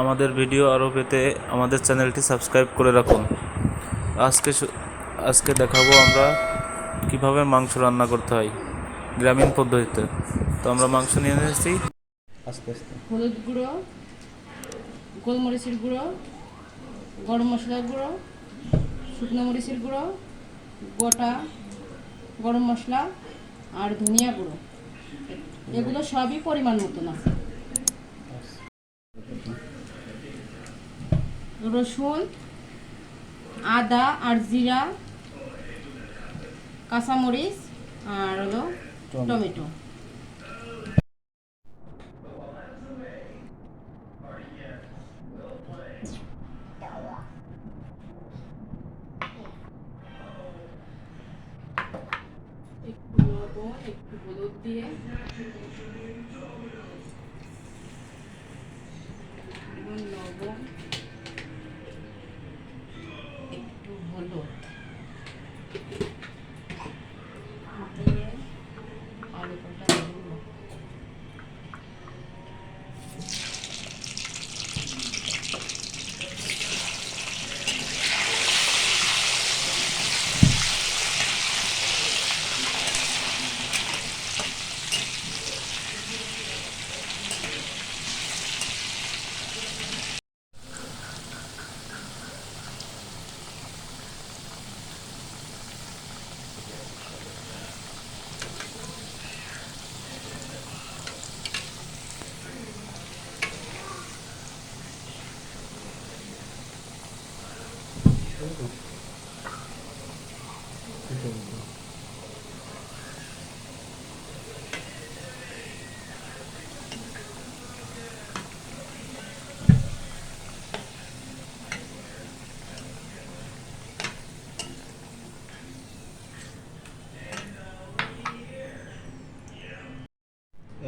আমাদের ভিডিও আরও পেতে আমাদের চ্যানেলটি সাবস্ক্রাইব করে রাখুন। আজকে দেখাবো আমরা কিভাবে মাংস রান্না করতে হয় গ্রামীণ পদ্ধতিতে। তো আমরা মাংস নিয়ে এসেছি। আস্তে আস্তে হলুদ গুঁড়ো, গোলমরিচের গুঁড়ো, গরম মশলার গুঁড়ো, শুকনো মরিচের গুঁড়ো, গোটা গরম মশলা আর ধনিয়া গুঁড়ো, এগুলো সবই পরিমাণ মতো না। রসুন, আদা আর জিরা, কাঁচামরিচ আর হলো টমেটো। একটু লবণ, একটু হলুদ দিয়ে লবণ, একটু হলুদ দিয়ে আলুটা দিব।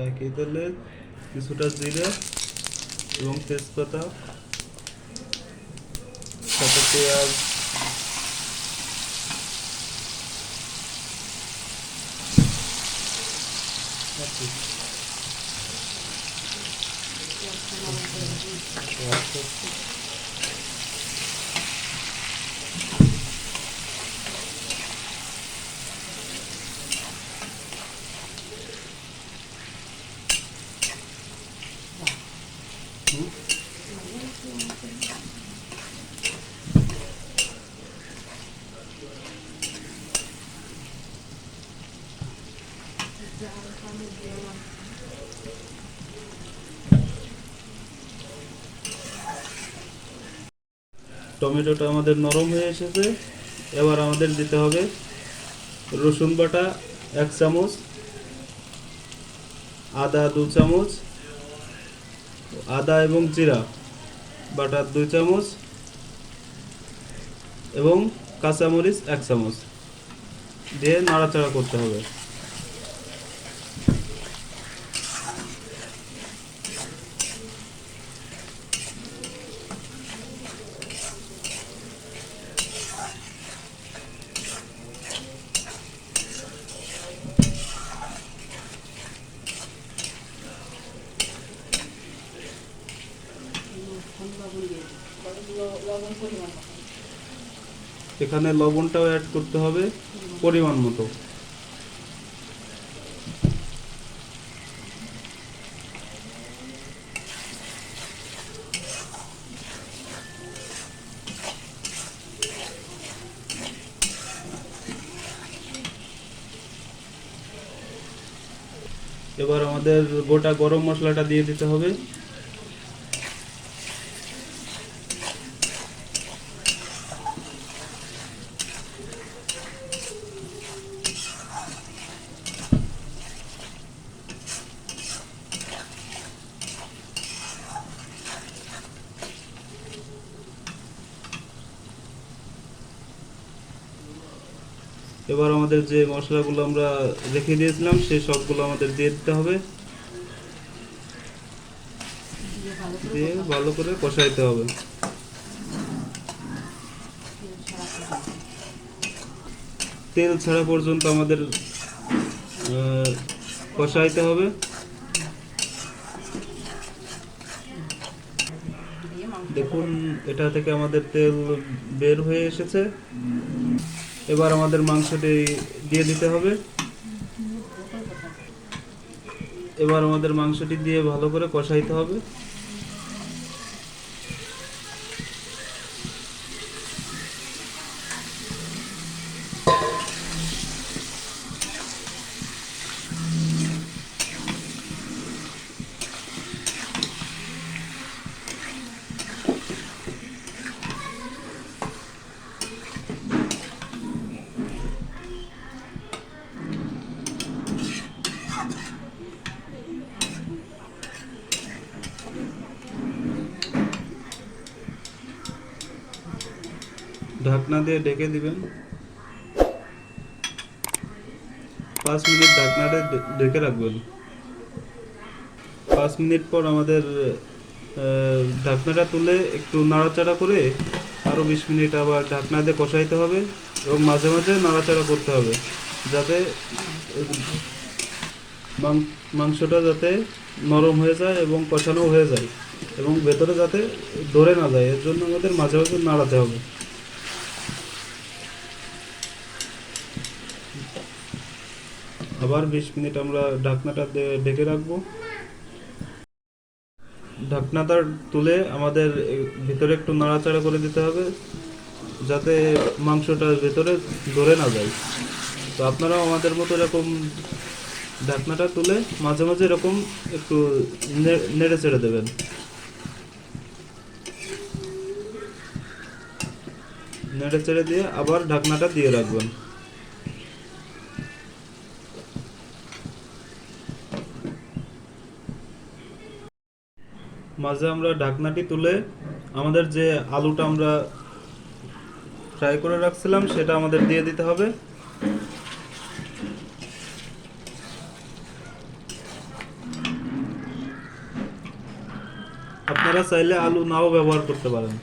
একই তেলে কিছুটা জিরা এবং তেজপাতা, সাথে পেঁয়াজ, টমেটোটা আমাদের নরম হয়ে এসেছে। এবার আমাদের দিতে হবে রসুন বাটা 1 চামচ, আদা 2 চামচ, আদা এবং জিরা বাটা 2 চামচ এবং কাঁচামরিচ 1 চামচ দিয়ে নাড়াচাড়া করতে হবে। এখানে লবণটাও অ্যাড করতে হবে পরিমাণ মতো। এবার আমাদের গোটা গরম মশলাটা দিয়ে দিতে হবে। এবার আমাদের যে মশলাগুলো আমরা রেখে দিয়েছিলাম সেই সবগুলো আমাদের দিয়ে দিতে হবে, দিয়ে ভালো করে কষাইতে হবে। তেল ছাড়া পর্যন্ত আমাদের কষাইতে হবে। এটা থেকে আমাদের তেল বের হয়ে এসেছে। এবার আমাদের মাংসটি দিয়ে দিতে হবে। এবার আমাদের মাংসটি দিয়ে ভালো করে কষাইতে হবে। ঢাকনা দিয়ে ঢেকে দিবেন। 5 মিনিট ঢাকনাটা ঢেকে রাখবেন। 5 মিনিট পর আমাদের ঢাকনাটা তুলে একটু নাড়াচাড়া করে আরও 20 মিনিট আবার ঢাকনা দিয়ে কষাইতে হবে এবং মাঝে মাঝে নাড়াচাড়া করতে হবে, যাতে মাংসটা যাতে নরম হয়ে যায় এবং কষানো হয়ে যায় এবং ভেতরে যাতে ধরে না যায়, এর জন্য আমাদের মাঝে মাঝে নাড়াতে হবে। আবার 20 মিনিট আমরা ঢাকনাটা ঢেকে রাখবো। ঢাকনাটা তুলে আমাদের ভিতরে একটু নাড়াচাড়া করে দিতে হবে, যাতে মাংসটা ভেতরে ধরে না যায়। তো আপনারাও আমাদের মতো এরকম ঢাকনাটা তুলে মাঝে মাঝে এরকম একটু নেড়ে চেড়ে দেবেন। নেড়ে চেড়ে দিয়ে আবার ঢাকনাটা দিয়ে রাখবেন। মাঝে আমরা ঢাকনাটি তুলে আমাদের যে আলুটা আমরা ফ্রাই করে রাখছিলাম সেটা আমাদের দিয়ে দিতে হবে। আপনারা চাইলে আলু নাও ব্যবহার করতে পারেন।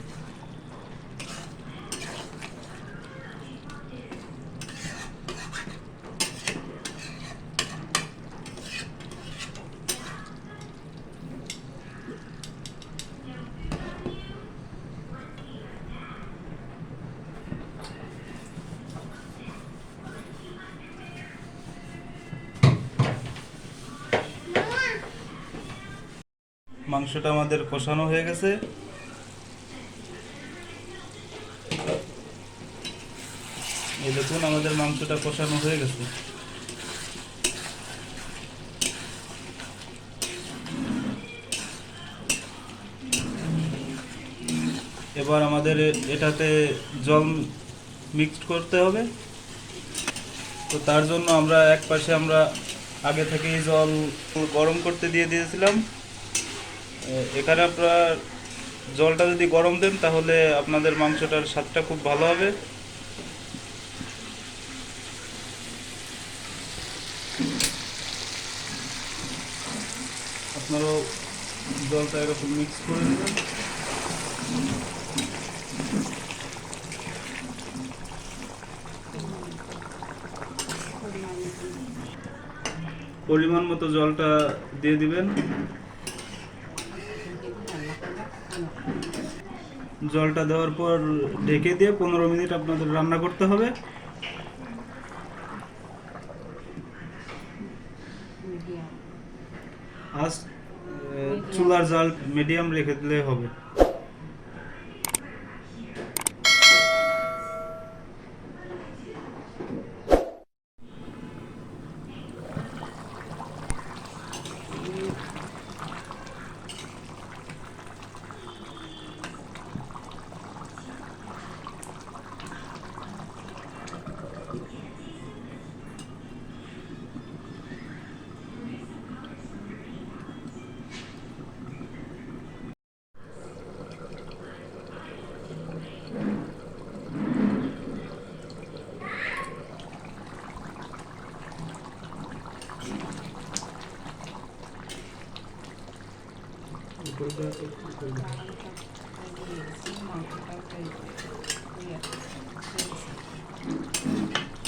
মাংসটা আমাদের কষানো হয়ে গেছে। এই দেখুন আমাদের মাংসটা কষানো হয়ে গেছে। এবার আমাদের এটাতে জল মিক্সড করতে হবে। তো তার জন্য আমরা এক পাশে আমরা আগে থেকেই জল গরম করতে দিয়ে দিয়েছিলাম। এখানে আপনারা জলটা যদি গরম দেন তাহলে আপনাদের মাংসটার স্বাদটা খুব ভালো হবে। আপনারাও জলটা এরকম মিক্স করে দেবেন। পরিমাণ মতো জলটা দিয়ে দিবেন। জলটা দেওয়ার পর ঢেকে দিয়ে 15 মিনিট আপনাদের রান্না করতে হবে। আজ চুলার জাল মিডিয়াম রেখে দিলে হবে।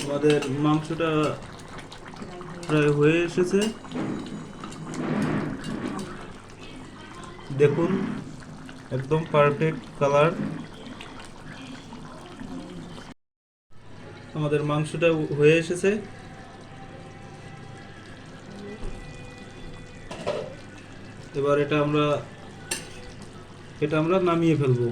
আমাদের মাংসটা প্রায় হয়ে এসেছে, দেখুন একদম পারফেক্ট কালার। আমাদের মাংসটা হয়ে এসেছে। এবার এটা আমরা নামিয়ে ফেলবো।